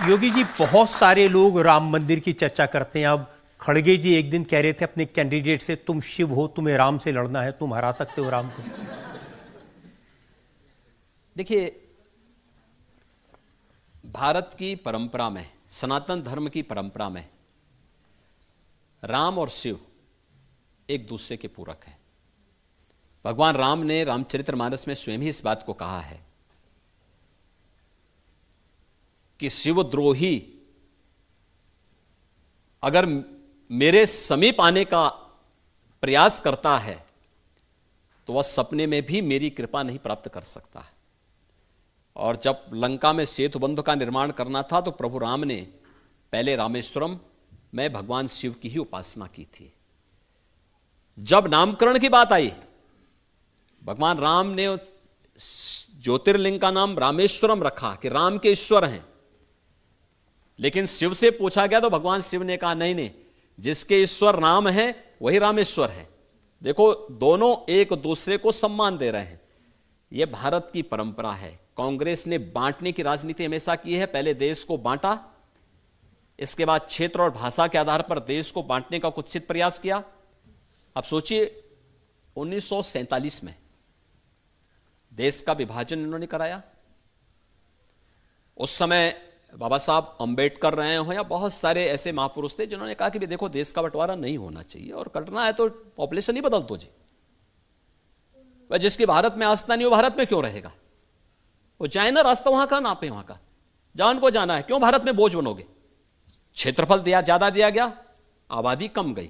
योगी जी, बहुत सारे लोग राम मंदिर की चर्चा करते हैं। अब खड़गे जी एक दिन कह रहे थे अपने कैंडिडेट से, तुम शिव हो, तुम्हें राम से लड़ना है, तुम हरा सकते हो राम को। देखिए, भारत की परंपरा में, सनातन धर्म की परंपरा में राम और शिव एक दूसरे के पूरक हैं। भगवान राम ने रामचरितमानस में स्वयं ही इस बात को कहा है कि शिवद्रोही अगर मेरे समीप आने का प्रयास करता है तो वह सपने में भी मेरी कृपा नहीं प्राप्त कर सकता है। और जब लंका में सेतु बंध का निर्माण करना था तो प्रभु राम ने पहले रामेश्वरम में भगवान शिव की ही उपासना की थी। जब नामकरण की बात आई, भगवान राम ने ज्योतिर्लिंग का नाम रामेश्वरम रखा कि राम के ईश्वर हैं। लेकिन शिव से पूछा गया तो भगवान शिव ने कहा नहीं नहीं, जिसके ईश्वर राम है वही रामेश्वर है। देखो, दोनों एक दूसरे को सम्मान दे रहे हैं। यह भारत की परंपरा है। कांग्रेस ने बांटने की राजनीति हमेशा की है। पहले देश को बांटा, इसके बाद क्षेत्र और भाषा के आधार पर देश को बांटने का कुत्सित प्रयास किया। अब सोचिए, 1947 में देश का विभाजन इन्होंने कराया। उस समय बाबा साहब अंबेडकर रहे हो या बहुत सारे ऐसे महापुरुष थे जिन्होंने कहा कि देखो, देश का बंटवारा नहीं होना चाहिए और करना है तो पॉपुलेशन ही बदल दो जी। वह जिसकी भारत में आस्था नहीं, वो भारत में क्यों रहेगा? वो जाए ना, रास्ता वहां का, नापे वहां का, जहां उनको जाना है। क्यों भारत में बोझ बनोगे? क्षेत्रफल ज्यादा दिया गया, आबादी कम गई।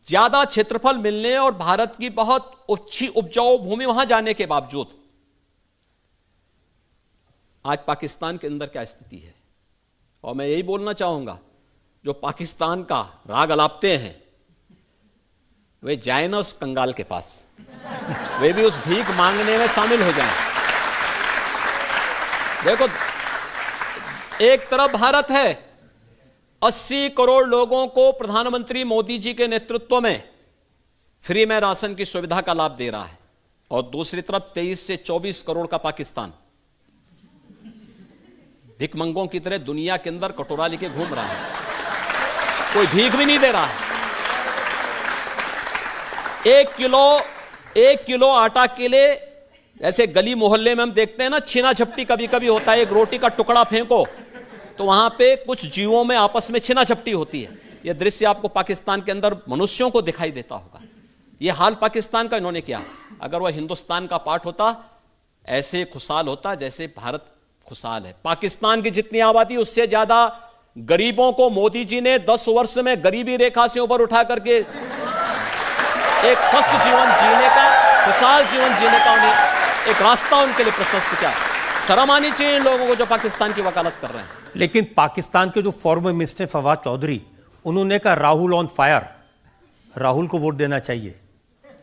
ज्यादा क्षेत्रफल मिलने और भारत की बहुत अच्छी उपजाऊ भूमि वहां जाने के बावजूद आज पाकिस्तान के अंदर क्या स्थिति है। और मैं यही बोलना चाहूंगा, जो पाकिस्तान का राग अलापते हैं वे जाए ना उस कंगाल के पास, वे भी उस भीख मांगने में शामिल हो जाएं। देखो, एक तरफ भारत है, 80 करोड़ लोगों को प्रधानमंत्री मोदी जी के नेतृत्व में फ्री में राशन की सुविधा का लाभ दे रहा है, और दूसरी तरफ 23 से 24 करोड़ का पाकिस्तान भिखमंगों की तरह दुनिया के अंदर कटोरा लेके घूम रहा है। कोई भीख भी नहीं दे रहा है। 1 किलो आटा के लिए, ऐसे गली मोहल्ले में हम देखते हैं ना, छीना झपटी कभी कभी होता है। एक रोटी का टुकड़ा फेंको तो वहां पे कुछ जीवों में आपस में छीना झपटी होती है। यह दृश्य आपको पाकिस्तान के अंदर मनुष्यों को दिखाई देता होगा। यह हाल पाकिस्तान का इन्होंने किया। अगर वह हिंदुस्तान का पार्ट होता, ऐसे खुशहाल होता जैसे भारत खुशहाल है। पाकिस्तान की जितनी आबादी, उससे ज्यादा गरीबों को मोदी जी ने 10 वर्ष में गरीबी रेखा से ऊपर उठा करके एक स्वस्थ जीवन जीने का, खुशहाल जीवन जीने का उन्हें एक रास्ता उनके लिए प्रशस्त किया। शर्म आनी चाहिए इन लोगों को जो पाकिस्तान की वकालत कर रहे हैं। लेकिन पाकिस्तान के जो फॉर्मर मिनिस्टर फवाद चौधरी, उन्होंने कहा राहुल ऑन फायर, राहुल को वोट देना चाहिए।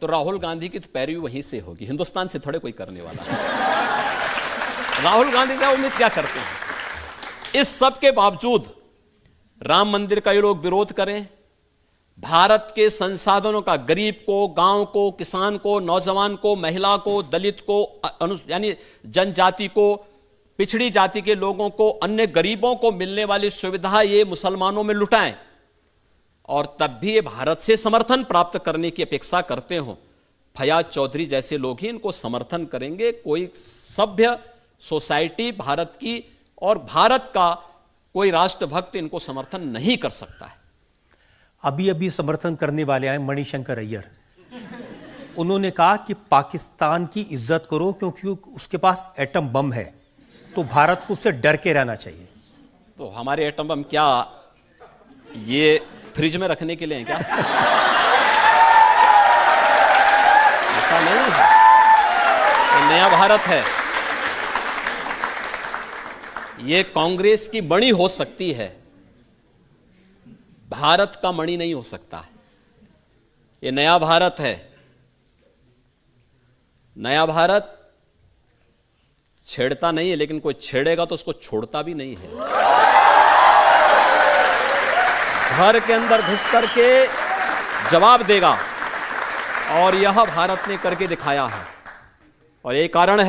तो राहुल गांधी की तो पैरवी वहीं से होगी, हिंदुस्तान से थोड़े कोई करने वाला है। राहुल गांधी से उम्मीद क्या करते हैं? इस सब के बावजूद राम मंदिर का ये लोग विरोध करें, भारत के संसाधनों का गरीब को, गांव को, किसान को, नौजवान को, महिला को, दलित को, यानी जनजाति को, पिछड़ी जाति के लोगों को, अन्य गरीबों को मिलने वाली सुविधा ये मुसलमानों में लुटाएं, और तब भी ये भारत से समर्थन प्राप्त करने की अपेक्षा करते हो। फयाज चौधरी जैसे लोग ही इनको समर्थन करेंगे। कोई सभ्य सोसाइटी भारत की और भारत का कोई राष्ट्रभक्त इनको समर्थन नहीं कर सकता है। अभी अभी समर्थन करने वाले आए मणिशंकर अय्यर, उन्होंने कहा कि पाकिस्तान की इज्जत करो क्योंकि उसके पास एटम बम है, तो भारत को उससे डर के रहना चाहिए। तो हमारे एटम बम क्या ये फ्रिज में रखने के लिए हैं क्या? ऐसा नहीं है, ये नया भारत है। ये कांग्रेस की मणि हो सकती है, भारत का मणि नहीं हो सकता है। ये नया भारत है। नया भारत छेड़ता नहीं है, लेकिन कोई छेड़ेगा तो उसको छोड़ता भी नहीं है। घर के अंदर घुस करके जवाब देगा, और यह भारत ने करके दिखाया है। और यही कारण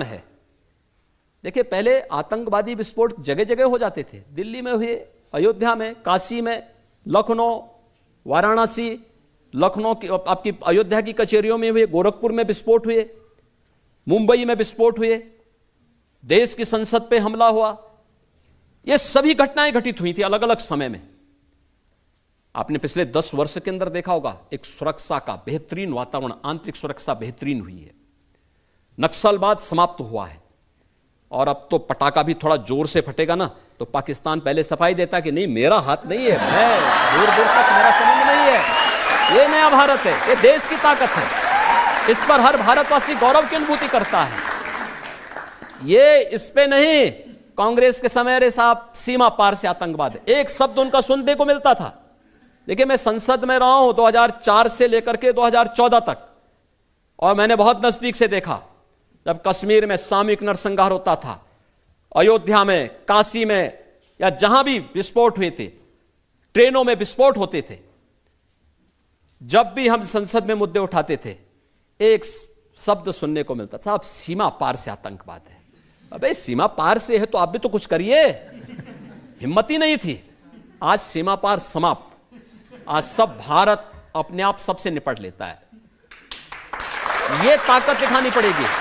है देखिए, पहले आतंकवादी विस्फोट जगह जगह हो जाते थे। दिल्ली में हुए, अयोध्या में, काशी में, लखनऊ, वाराणसी, लखनऊ की, आपकी अयोध्या की कचहरियों में हुए, गोरखपुर में विस्फोट हुए, मुंबई में विस्फोट हुए, देश की संसद पे हमला हुआ। ये सभी घटनाएं घटित हुई थी अलग अलग समय में। आपने पिछले 10 वर्ष के अंदर देखा होगा, एक सुरक्षा का बेहतरीन वातावरण, आंतरिक सुरक्षा बेहतरीन हुई है। नक्सलवाद समाप्त हुआ है। और अब तो पटाखा भी थोड़ा जोर से फटेगा ना, तो पाकिस्तान पहले सफाई देता कि नहीं, मेरा हाथ नहीं है, मैं दूर दूर तक मेरा संबंध नहीं है, ये नया भारत है, ये देश की ताकत है, इस पर हर भारतवासी गौरव की अनुभूति करता है। ये इस पे नहीं, कांग्रेस के समय रे साहब सीमा पार से आतंकवाद है, एक शब्द उनका सुनने को मिलता था। देखिए, मैं संसद में रहा हूं 2004 से लेकर के 2014 तक, और मैंने बहुत नजदीक से देखा जब कश्मीर में सामूहिक नरसंहार होता था, अयोध्या में, काशी में, या जहां भी विस्फोट हुए थे, ट्रेनों में विस्फोट होते थे। जब भी हम संसद में मुद्दे उठाते थे, एक शब्द सुनने को मिलता था, अब सीमा पार से आतंकवाद है। अबे सीमा पार से है तो आप भी तो कुछ करिए। हिम्मत ही नहीं थी। आज सीमा पार समाप्त, आज सब भारत अपने आप सबसे निपट लेता है। यह ताकत दिखानी पड़ेगी,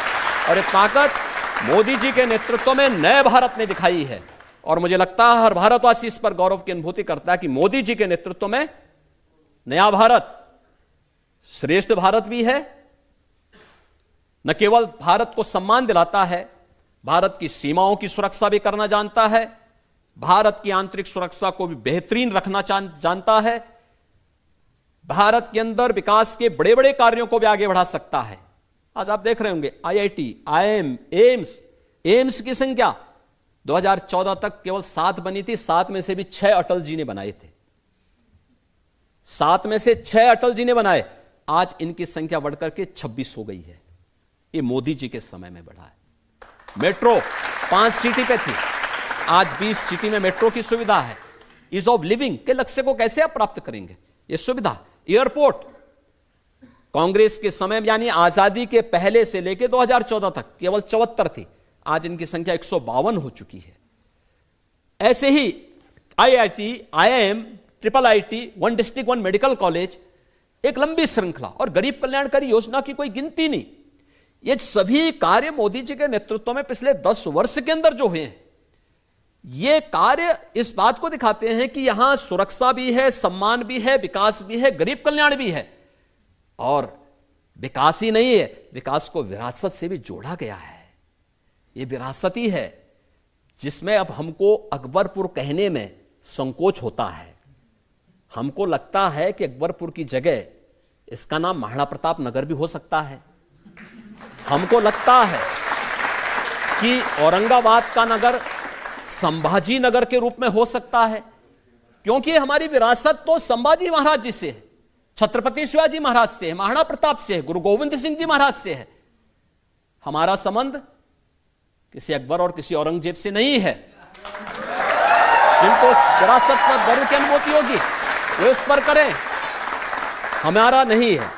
और ये ताकत मोदी जी के नेतृत्व में नए भारत ने दिखाई है। और मुझे लगता है हर भारतवासी इस पर गौरव की अनुभूति करता है कि मोदी जी के नेतृत्व में नया भारत, श्रेष्ठ भारत भी है। न केवल भारत को सम्मान दिलाता है, भारत की सीमाओं की सुरक्षा भी करना जानता है, भारत की आंतरिक सुरक्षा को भी बेहतरीन रखना जानता है, भारत के अंदर विकास के बड़े बड़े कार्यों को भी आगे बढ़ा सकता है। आज आप देख रहे होंगे IIT, IIM, एम्स की संख्या 2014 तक केवल 7 बनी थी, 7 में से भी 6 अटल जी ने बनाए थे। 7 में से 6 अटल जी ने बनाए। आज इनकी संख्या बढ़कर के 26 हो गई है। ये मोदी जी के समय में बढ़ा है। मेट्रो 5 सिटी पे थी, आज 20 सिटी में मेट्रो की सुविधा है। ईज ऑफ लिविंग के लक्ष्य को कैसे आप प्राप्त करेंगे, ये सुविधा। एयरपोर्ट कांग्रेस के समय यानी आजादी के पहले से लेकर 2014 तक केवल 74 थी, आज इनकी संख्या 152 हो चुकी है। ऐसे ही IIT, IIM, IIIT, 1 district 1 medical college, एक लंबी श्रृंखला, और गरीब कल्याणकारी योजना की कोई गिनती नहीं। ये सभी कार्य मोदी जी के नेतृत्व में पिछले 10 वर्ष के अंदर जो हुए हैं, ये कार्य इस बात को दिखाते हैं कि यहां सुरक्षा भी है, सम्मान भी है, विकास भी है, गरीब कल्याण भी है। और विकास ही नहीं है, विकास को विरासत से भी जोड़ा गया है। ये विरासत ही है जिसमें अब हमको अकबरपुर कहने में संकोच होता है। हमको लगता है कि अकबरपुर की जगह इसका नाम महाराणा प्रताप नगर भी हो सकता है। हमको लगता है कि औरंगाबाद का नगर संभाजी नगर के रूप में हो सकता है, क्योंकि हमारी विरासत तो संभाजी महाराज जी से है, छत्रपति शिवाजी महाराज से है, महाराणा प्रताप से है, गुरु गोविंद सिंह जी महाराज से है। हमारा संबंध किसी अकबर और किसी औरंगजेब से नहीं है। जिनको विरासत पर गर्व की अनुभूति होगी वे उस पर करें, हमारा नहीं है।